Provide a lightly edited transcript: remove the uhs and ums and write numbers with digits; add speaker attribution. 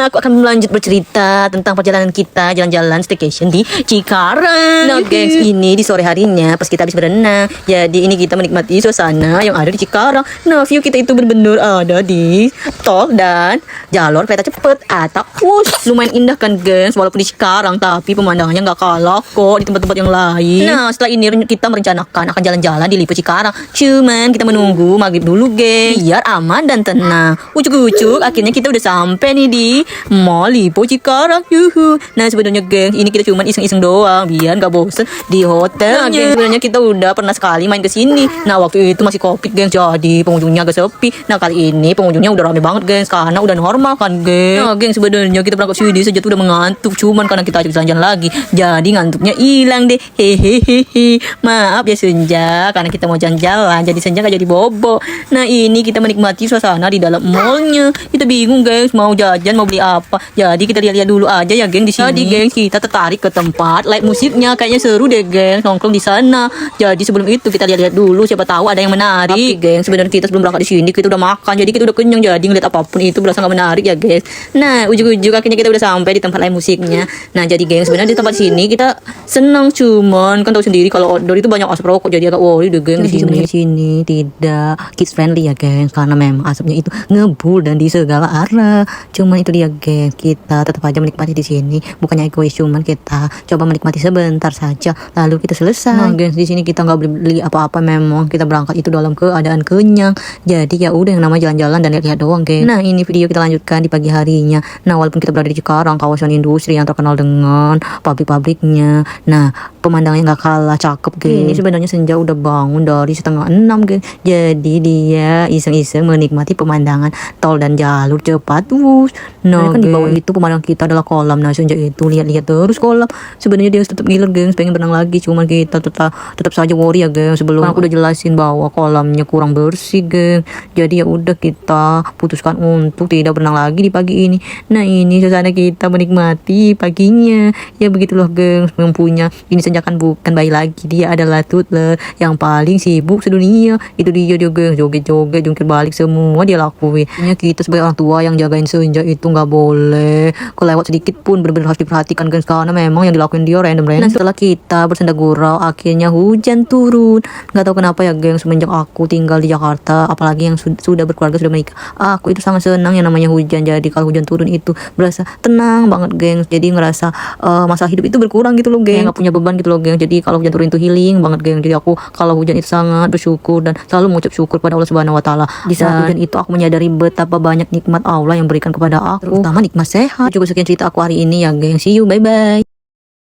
Speaker 1: Nah, aku akan melanjut bercerita tentang perjalanan kita jalan-jalan staycation di Cikarang. Nah, gengs, ini di sore harinya pas kita habis berenang. Jadi ini kita menikmati suasana yang ada di Cikarang. Nah, view kita itu benar-benar ada di tol dan jalur kereta cepat atau lumayan indah kan, gengs, walaupun di Cikarang, tapi pemandangannya nggak kalah kok di tempat-tempat yang lain. Nah, setelah ini kita merencanakan akan jalan-jalan di Lipo Cikarang. Cuman kita menunggu maghrib dulu, gengs, biar aman dan tenang. Ucuk-ucuk akhirnya kita udah sampai nih di Mall Lipo Cikarang. Yuhu. Nah, sebenarnya, gengs, ini kita cuma iseng-iseng doang biar nggak bosen di hotel. Nah, gengs, sebenarnya kita udah pernah sekali main ke sini. Nah, waktu itu masih Covid, gengs, jadi pengunjungnya agak sepi. Nah, kali ini pengunjungnya udah rame banget, gengs, karena udah normal kan, gengs. Nah, gengs, sebenarnya kita berangkat sini sejak udah mengantuk, cuman karena kita ajak jalan-jalan lagi, jadi ngantuknya hilang deh. Hehehe. Maaf ya Senja, karena kita mau jalan-jalan, jadi Senja gak jadi bobo. Nah, ini kita menikmati suasana di dalam mallnya. Kita bingung, gengs, mau jajan mau beli apa. Jadi kita lihat-lihat dulu aja ya, gengs, di sini. Jadi, gengs, kita tertarik ke tempat live musiknya, kayaknya seru deh, gengs, nongkrong di sana. Jadi sebelum itu kita lihat-lihat dulu, siapa tahu ada yang menarik. Tapi, gengs, sebenarnya kita sebelum berangkat di sini kita udah makan, jadi kita udah kenyang. Jadi ngeliat apapun itu berasa nggak menarik ya, gengs. Nah, ujung-ujung akhirnya kita udah sampai di tempat live musiknya. Nah, jadi, gengs, sebenarnya di tempat sini kita senang, cuman kan tahu sendiri kalau outdoor itu banyak asap rokok, jadi agak worry deh, gengs. Di sini tidak kids friendly ya, gengs, karena memang asapnya itu ngebul dan di segala arah. Cuman itu dia, gengs, kita tetap aja menikmati di sini. Bukannya egois, cuman kita coba menikmati sebentar saja lalu kita selesai. Nah, gengs, di sini kita nggak beli apa-apa, memang kita berangkat itu dalam keadaan kenyang. Jadi ya udah, yang namanya jalan-jalan dan lihat-lihat doang, gengs. Nah, ini video kita lanjutkan di pagi harinya. Nah, walaupun kita berada di Cikarang, kawasan industri yang terkenal dengan pabrik-pabriknya, nah pemandangannya nggak kalah cakep, gengs. Ini sebenarnya Senja udah bangun dari setengah 6, gengs. Jadi dia iseng-iseng menikmati pemandangan tol dan jalur cepat. Nah, kan di bawah itu pemandangan kita adalah kolam. Nah, Senja itu lihat-lihat terus kolam. Sebenarnya dia tetap ngiler, gengs, pengen berenang lagi, cuman kita tetap saja worry ya, gengs. Sebelum aku udah jelasin bahwa kolamnya kurang bersih, gengs. Jadi ya udah, kita putuskan untuk tidak berenang lagi di pagi ini. Nah, ini suasana kita menikmati paginya. Ya begitulah, gengs, mempunyai ini Senja kan bukan bayi lagi, dia adalah toddler yang paling sibuk sedunia. Itu dia, gengs, joget-joget, jungkir balik, semua dia lakuin. Kita sebagai orang tua yang jagain Senja itu nggak boleh kelewat sedikit pun, benar-benar harus diperhatikan, gengs, karena memang yang dilakuin dia random. Nah, setelah kita bersenda gurau, akhirnya hujan turun. Nggak tahu kenapa ya, gengs, semenjak aku tinggal di Jakarta, apalagi yang sudah berkeluarga, sudah menikah, aku itu sangat senang yang namanya hujan. Jadi kalau hujan turun itu berasa tenang banget, gengs. Jadi ngerasa masalah hidup itu berkurang gitu loh, gengs, nggak punya beban gitu loh, gengs. Jadi kalau hujan turun itu healing banget, gengs. Jadi aku kalau hujan itu sangat bersyukur dan selalu mengucap syukur pada Allah Subhanahu Wa Taala. Di saat hujan itu aku menyadari betapa banyak nikmat Allah yang berikan kepada aku, terutama nikmat sehat. Cukup sekian cerita aku hari ini ya, gengs. See you, bye bye.